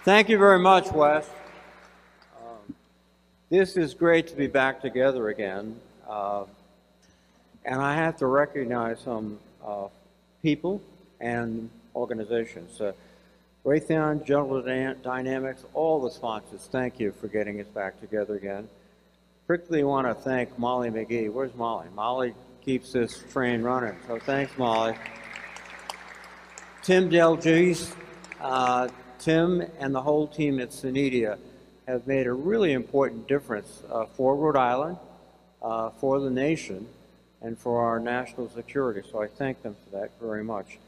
Thank you very much, Wes. This is great to be back together again. And I have to recognize some people and organizations. Raytheon, General Dynamics, all the sponsors, thank you for getting us back together again. Particularly want to thank Molly McGee. Where's Molly? Molly keeps this train running, so thanks, Molly. Tim Delgese, Tim and the whole team at SENEDIA have made a really important difference for Rhode Island, for the nation, and for our national security. So I thank them for that very much.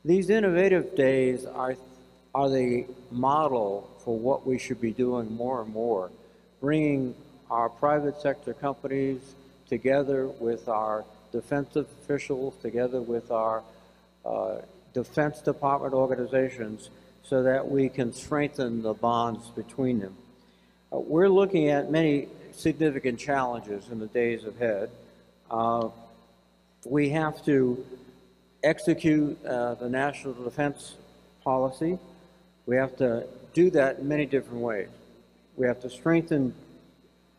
These innovative days are the model for what we should be doing more and more, bringing our private sector companies together with our defense officials, together with our Defense Department organizations, so that we can strengthen the bonds between them. We're looking at many significant challenges in the days ahead. We have to execute the national defense policy. We have to do that in many different ways. We have to strengthen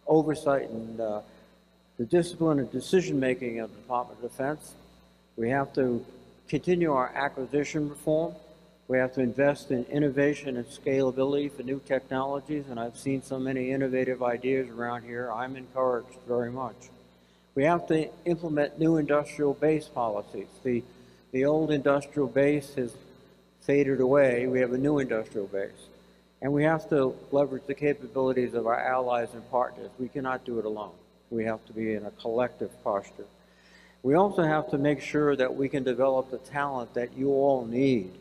oversight and the discipline and decision-making of the Department of Defense. We have to continue our acquisition reform. We have to invest in innovation and scalability for new technologies, and I've seen so many innovative ideas around here. I'm encouraged very much. We have to implement new industrial base policies. The old industrial base has faded away. We have a new industrial base. And we have to leverage the capabilities of our allies and partners. We cannot do it alone. We have to be in a collective posture. We also have to make sure that we can develop the talent that you all need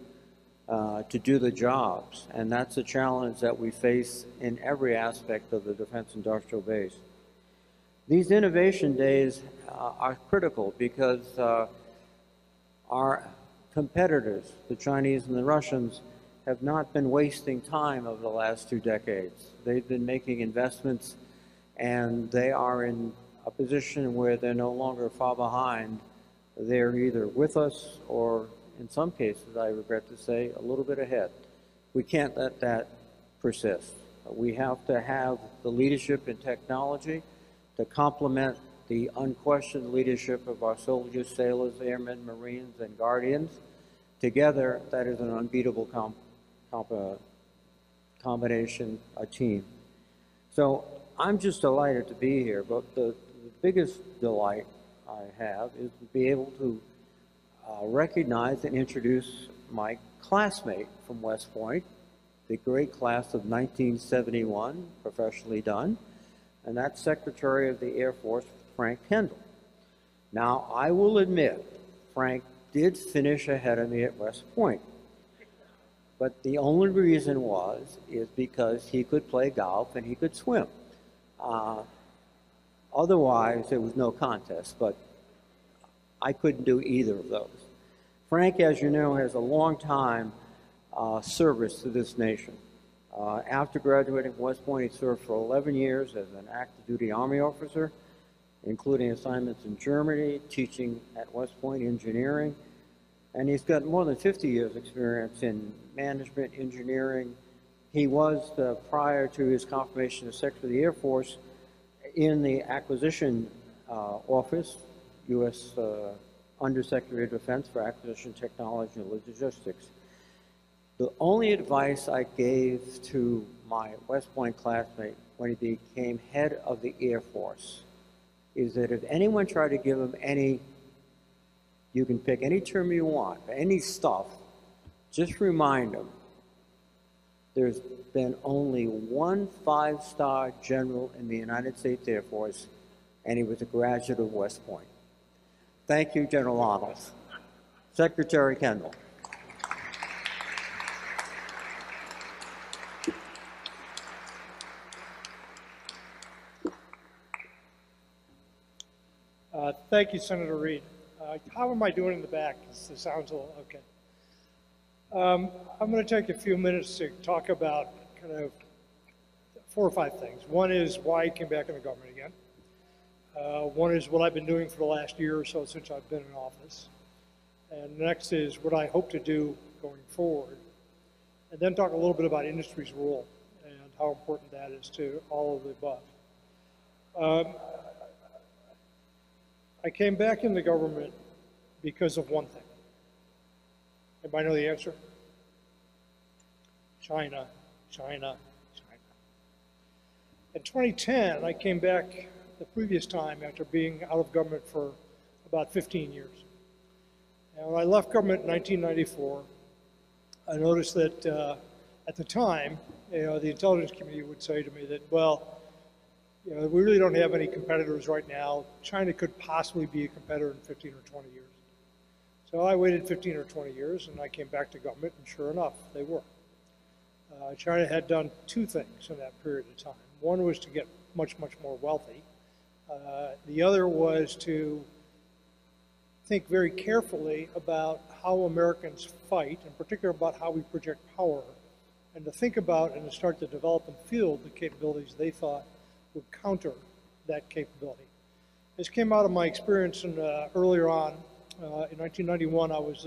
to do the jobs. And that's a challenge that we face in every aspect of the defense industrial base. These innovation days are critical because our competitors, the Chinese and the Russians, have not been wasting time over the last 2 decades. They've been making investments, and they are in a position where they're no longer far behind. They're either with us or, in some cases, I regret to say, a little bit ahead. We can't let that persist. We have to have the leadership in technology to complement the unquestioned leadership of our soldiers, sailors, airmen, Marines, and Guardians. Together, that is an unbeatable combination, a team. So I'm just delighted to be here, but the biggest delight I have is to be able to recognize and introduce my classmate from West Point, the great class of 1971, professionally done, and that's Secretary of the Air Force, Frank Kendall. Now, I will admit, Frank did finish ahead of me at West Point, but the only reason is because he could play golf and he could swim. Otherwise, there was no contest, but I couldn't do either of those. Frank, as you know, has a long time service to this nation. After graduating from West Point, he served for 11 years as an active duty Army officer, including assignments in Germany, teaching at West Point engineering, and he's got more than 50 years experience in management, engineering. He was, prior to his confirmation as Secretary of the Air Force, in the acquisition office, U.S. Undersecretary of Defense for Acquisition Technology and Logistics. The only advice I gave to my West Point classmate when he became head of the Air Force is that if anyone tried to give him you can pick any term you want, any stuff, just remind him there's been only one 5-star general in the United States Air Force, and he was a graduate of West Point. Thank you, General Arnold. Secretary Kendall. Thank you, Senator Reed. How am I doing in the back? The sound's a little okay. I'm going to take a few minutes to talk about kind of 4 or 5 things. One is why I came back in the government again. One is what I've been doing for the last year or so since I've been in office. And next is what I hope to do going forward. and then talk a little bit about industry's role and how important that is to all of the above. I came back into government because of one thing. Anybody know the answer? China, China, China. In 2010, I came back the previous time after being out of government for about 15 years. And when I left government in 1994, I noticed that at the time, the intelligence community would say to me that, well, we really don't have any competitors right now. China could possibly be a competitor in 15 or 20 years. So I waited 15 or 20 years, and I came back to government, and sure enough, they were. China had done two things in that period of time. One was to get much, much more wealthy. The other was to think very carefully about how Americans fight, in particular about how we project power, and to think about and to start to develop and field the capabilities they thought would counter that capability. This came out of my experience earlier on. In 1991, I was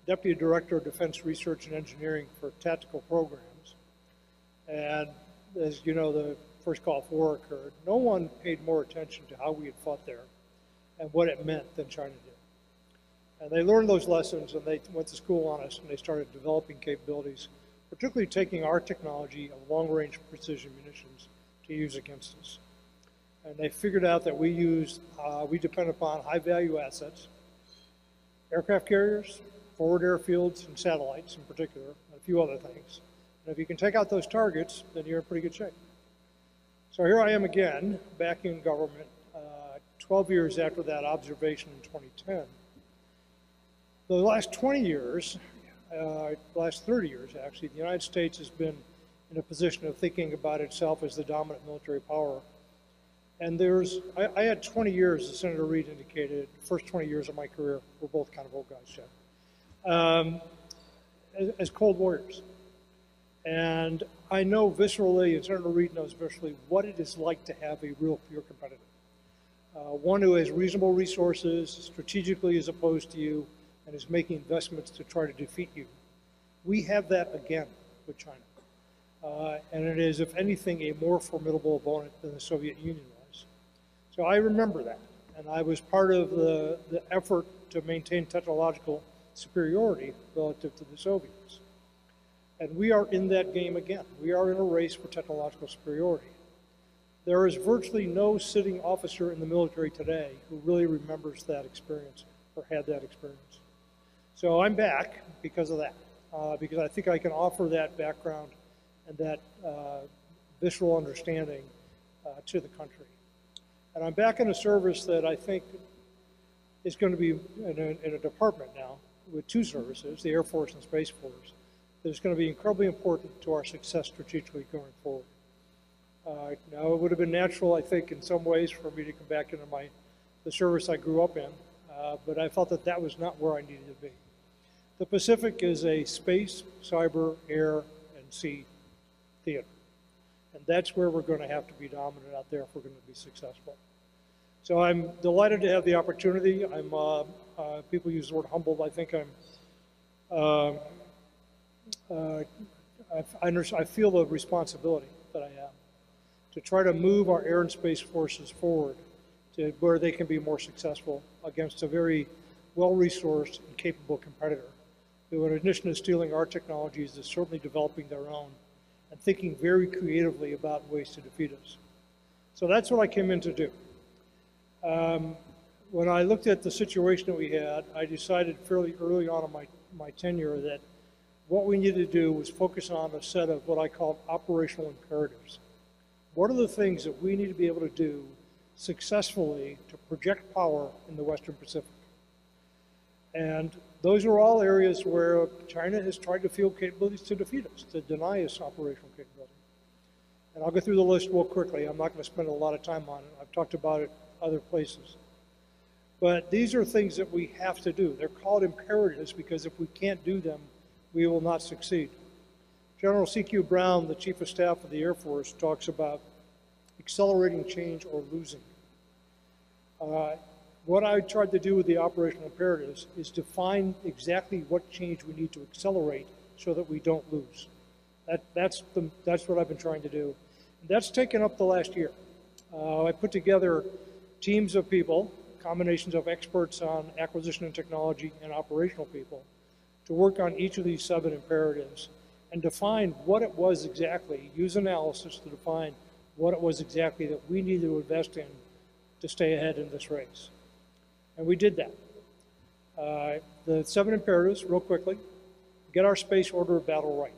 Deputy Director of Defense Research and Engineering for tactical programs. And as you know, the first Gulf War occurred. No one paid more attention to how we had fought there and what it meant than China did. And they learned those lessons, and they went to school on us, and they started developing capabilities, particularly taking our technology of long-range precision munitions to use against us. And they figured out that we depend upon high-value assets, aircraft carriers, forward airfields, and satellites in particular, and a few other things. And if you can take out those targets, then you're in pretty good shape. So here I am again, back in government, 12 years after that observation in 2010. The last 20 years, last 30 years actually, the United States has been in a position of thinking about itself as the dominant military power. And I had 20 years, as Senator Reid indicated, the first 20 years of my career, we're both kind of old guys, Jeff, as Cold Warriors. And I know viscerally, and Senator Reid knows viscerally, what it is like to have a real pure competitor. One who has reasonable resources, strategically is opposed to you, and is making investments to try to defeat you. We have that again with China. And it is, if anything, a more formidable opponent than the Soviet Union was. So I remember that, and I was part of the effort to maintain technological superiority relative to the Soviets. And we are in that game again. We are in a race for technological superiority. There is virtually no sitting officer in the military today who really remembers that experience or had that experience. So I'm back because of that, because I think I can offer that background and that visceral understanding to the country. And I'm back in a service that I think is going to be in a department now with two services, the Air Force and Space Force, that is going to be incredibly important to our success strategically going forward. Now, it would have been natural, I think, in some ways for me to come back into the service I grew up in, but I felt that that was not where I needed to be. The Pacific is a space, cyber, air, and sea theater. And that's where we're going to have to be dominant out there if we're going to be successful. So I'm delighted to have the opportunity. People use the word humbled. I think I feel the responsibility that I have to try to move our air and space forces forward to where they can be more successful against a very well-resourced and capable competitor who, in addition to stealing our technologies, is certainly developing their own and thinking very creatively about ways to defeat us. So that's what I came in to do. When I looked at the situation that we had, I decided fairly early on in my tenure that what we needed to do was focus on a set of what I call operational imperatives. What are the things that we need to be able to do successfully to project power in the Western Pacific? And those are all areas where China has tried to field capabilities to defeat us, to deny us operational capability. And I'll go through the list real quickly. I'm not going to spend a lot of time on it. I've talked about it other places. But these are things that we have to do. They're called imperatives because if we can't do them, we will not succeed. General C.Q. Brown, the Chief of Staff of the Air Force, talks about accelerating change or losing. What I tried to do with the operational imperatives is define exactly what change we need to accelerate so that we don't lose. That's what I've been trying to do. And that's taken up the last year. I put together teams of people, combinations of experts on acquisition and technology and operational people, to work on each of these 7 imperatives and define what it was exactly, use analysis to define what it was exactly that we needed to invest in to stay ahead in this race. And we did that. The 7 imperatives, real quickly: get our space order of battle right.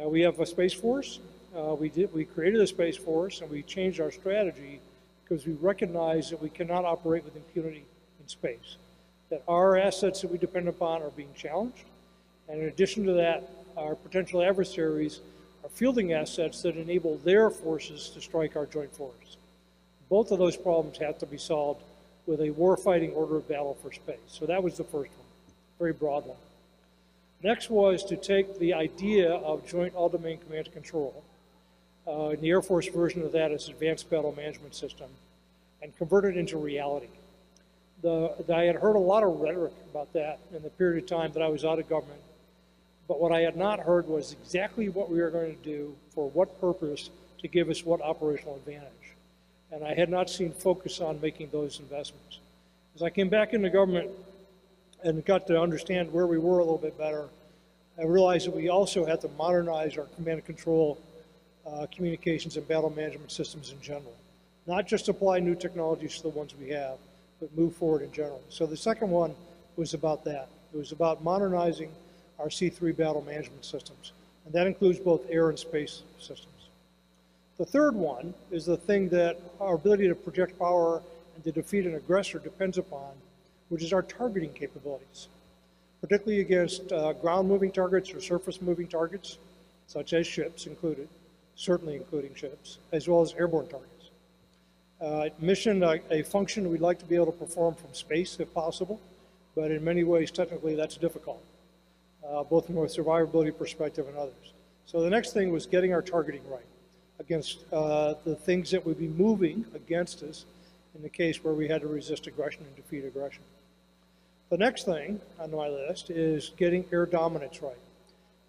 We have a Space Force. We created a Space Force, and we changed our strategy because we recognize that we cannot operate with impunity in space, that our assets that we depend upon are being challenged. And in addition to that, our potential adversaries are fielding assets that enable their forces to strike our joint force. Both of those problems have to be solved with a war-fighting order of battle for space. So that was the first one, very broad one. Next was to take the idea of joint all-domain command and control, and the Air Force version of that is Advanced Battle Management System, and convert it into reality. I had heard a lot of rhetoric about that in the period of time that I was out of government, but what I had not heard was exactly what we were going to do, for what purpose, to give us what operational advantage. And I had not seen focus on making those investments. As I came back into government and got to understand where we were a little bit better, I realized that we also had to modernize our command and control communications and battle management systems in general. Not just apply new technologies to the ones we have, but move forward in general. So the second one was about that. It was about modernizing our C3 battle management systems, and that includes both air and space systems. The third one is the thing that our ability to project power and to defeat an aggressor depends upon, which is our targeting capabilities, particularly against ground-moving targets or surface-moving targets, such as ships included, certainly including ships, as well as airborne targets. Mission, a function we'd like to be able to perform from space if possible, but in many ways, technically, that's difficult, both from a survivability perspective and others. So the next thing was getting our targeting right against the things that would be moving against us in the case where we had to resist aggression and defeat aggression. The next thing on my list is getting air dominance right.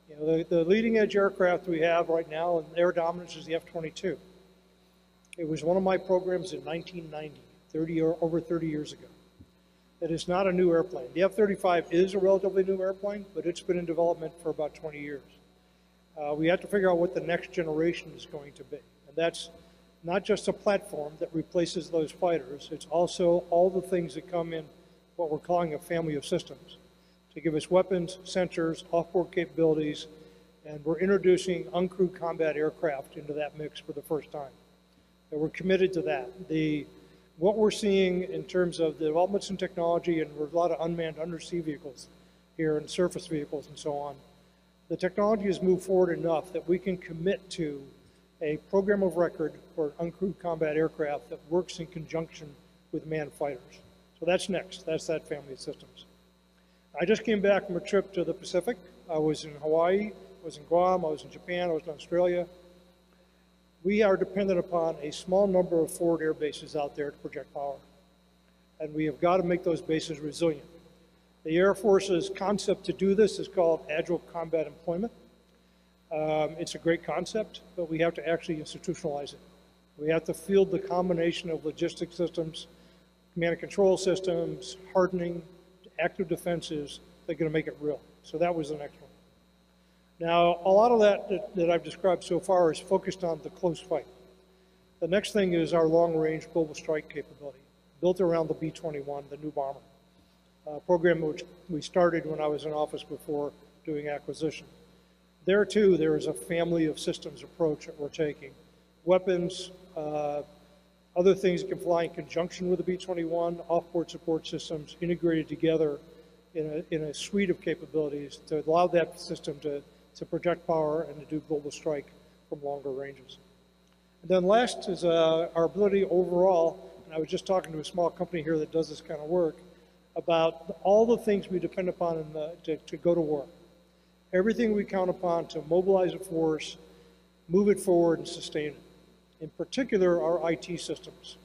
You know, the leading edge aircraft we have right now in air dominance is the F-22. It was one of my programs in 1990, over 30 years ago. It is not a new airplane. The F-35 is a relatively new airplane, but it's been in development for about 20 years. We have to figure out what the next generation is going to be. And that's not just a platform that replaces those fighters, it's also all the things that come in what we're calling a family of systems to give us weapons, sensors, off-board capabilities, and we're introducing uncrewed combat aircraft into that mix for the first time. And we're committed to that. What we're seeing in terms of the developments in technology, and there's a lot of unmanned undersea vehicles here and surface vehicles and so on, the technology has moved forward enough that we can commit to a program of record for uncrewed combat aircraft that works in conjunction with manned fighters. So that's next. That's that family of systems. I just came back from a trip to the Pacific. I was in Hawaii, I was in Guam, I was in Japan, I was in Australia. We are dependent upon a small number of forward air bases out there to project power. And we have got to make those bases resilient. The Air Force's concept to do this is called Agile Combat Employment. It's a great concept, but we have to actually institutionalize it. We have to field the combination of logistics systems, command and control systems, hardening, active defenses that are going to make it real. So that was the next one. Now, a lot of that I've described so far is focused on the close fight. The next thing is our long-range global strike capability, built around the B-21, the new bomber. Program which we started when I was in office before doing acquisition. There too, there is a family of systems approach that we're taking. Weapons, other things that can fly in conjunction with the B-21, off-board support systems integrated together in a suite of capabilities to allow that system to project power and to do global strike from longer ranges. And then last is our ability overall, and I was just talking to a small company here that does this kind of work, about all the things we depend upon to go to war. Everything we count upon to mobilize a force, move it forward, and sustain it. In particular, our IT systems,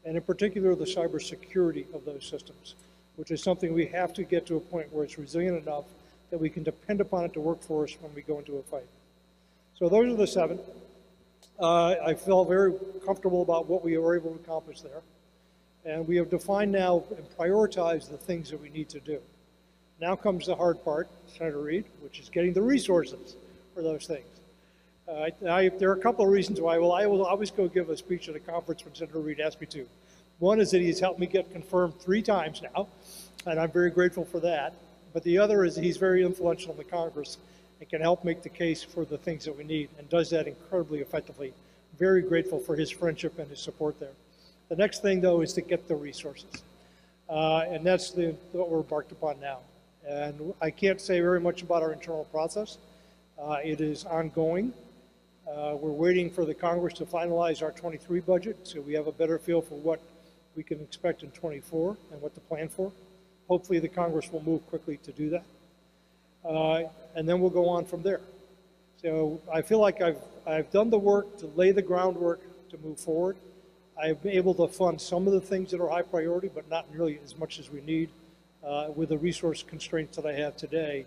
and in particular, the cybersecurity of those systems, which is something we have to get to a point where it's resilient enough that we can depend upon it to work for us when we go into a fight. So those are the 7. I feel very comfortable about what we were able to accomplish there. And we have defined now and prioritized the things that we need to do. Now comes the hard part, Senator Reid, which is getting the resources for those things. There are a couple of reasons why. Well, I will always go give a speech at a conference when Senator Reid asks me to. One is that he's helped me get confirmed 3 times now, and I'm very grateful for that. But the other is he's very influential in the Congress and can help make the case for the things that we need, and does that incredibly effectively. Very grateful for his friendship and his support there. The next thing, though, is to get the resources. And that's what we're embarked upon now. And I can't say very much about our internal process. It is ongoing. We're waiting for the Congress to finalize our 23 budget, so we have a better feel for what we can expect in 24 and what to plan for. Hopefully the Congress will move quickly to do that. And then we'll go on from there. So I feel like I've done the work to lay the groundwork to move forward. I've been able to fund some of the things that are high priority, but not nearly as much as we need with the resource constraints that I have today.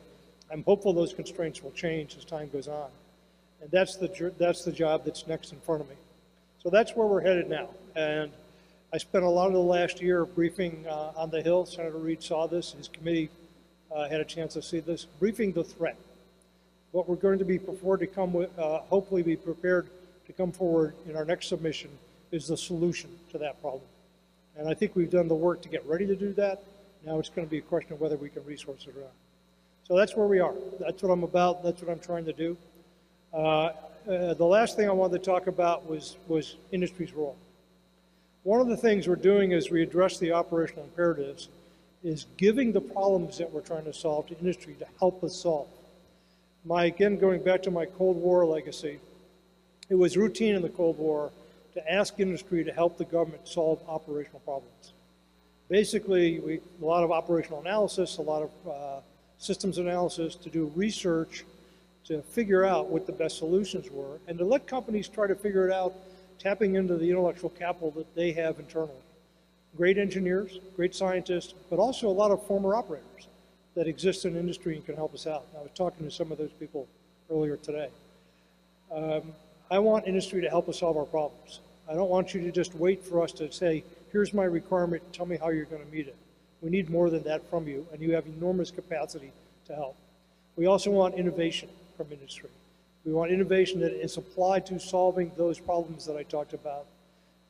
I'm hopeful those constraints will change as time goes on. And that's the job that's next in front of me. So that's where we're headed now. And I spent a lot of the last year briefing on the Hill. Senator Reid saw this. His committee had a chance to see this. Briefing the threat. What we're going to be prepared to come with, hopefully be prepared to come forward in our next submission is the solution to that problem. And I think we've done the work to get ready to do that. Now it's going to be a question of whether we can resource it or not. So that's where we are. That's what I'm about. That's what I'm trying to do. The last thing I wanted to talk about was industry's role. One of the things we're doing as we address the operational imperatives is giving the problems that we're trying to solve to industry to help us solve. Again, going back to my Cold War legacy, it was routine in the Cold War to ask industry to help the government solve operational problems. Basically, a lot of operational analysis, a lot of systems analysis to do research to figure out what the best solutions were, and to let companies try to figure it out, tapping into the intellectual capital that they have internally. Great engineers, great scientists, but also a lot of former operators that exist in industry and can help us out. And I was talking to some of those people earlier today. I want industry to help us solve our problems. I don't want you to just wait for us to say, here's my requirement, tell me how you're going to meet it. We need more than that from you, and you have enormous capacity to help. We also want innovation from industry. We want innovation that is applied to solving those problems that I talked about.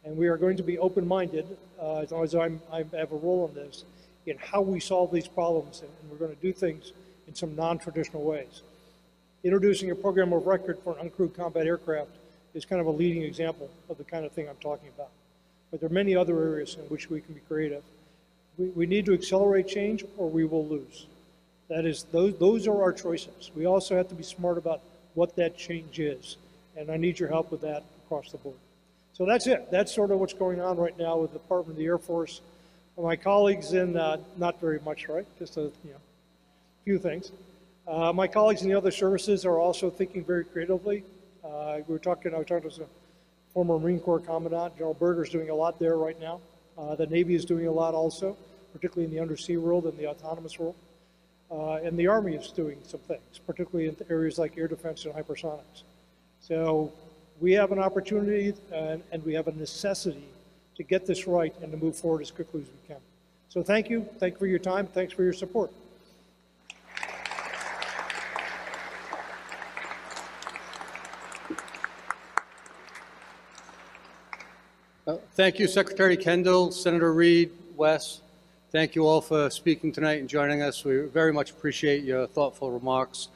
And we are going to be open-minded, as long as I have a role in this, in how we solve these problems, and we're going to do things in some non-traditional ways. Introducing a program of record for an uncrewed combat aircraft is kind of a leading example of the kind of thing I'm talking about. But there are many other areas in which we can be creative. We need to accelerate change or we will lose. That is, those are our choices. We also have to be smart about what that change is. And I need your help with that across the board. So that's it. That's sort of what's going on right now with the Department of the Air Force. My colleagues in, not very much, right? Just a few things. My colleagues in the other services are also thinking very creatively. I was talking to a former Marine Corps Commandant. General Berger's doing a lot there right now. The Navy is doing a lot also, particularly in the undersea world and the autonomous world. And the Army is doing some things, particularly in areas like air defense and hypersonics. So we have an opportunity and we have a necessity to get this right and to move forward as quickly as we can. So thank you. Thank you for your time. Thanks for your support. Thank you, Secretary Kendall, Senator Reid, Wes. Thank you all for speaking tonight and joining us. We very much appreciate your thoughtful remarks.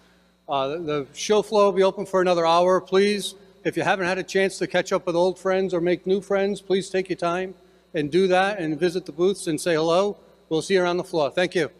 The show floor will be open for another hour. Please, if you haven't had a chance to catch up with old friends or make new friends, please take your time and do that and visit the booths and say hello. We'll see you around the floor. Thank you.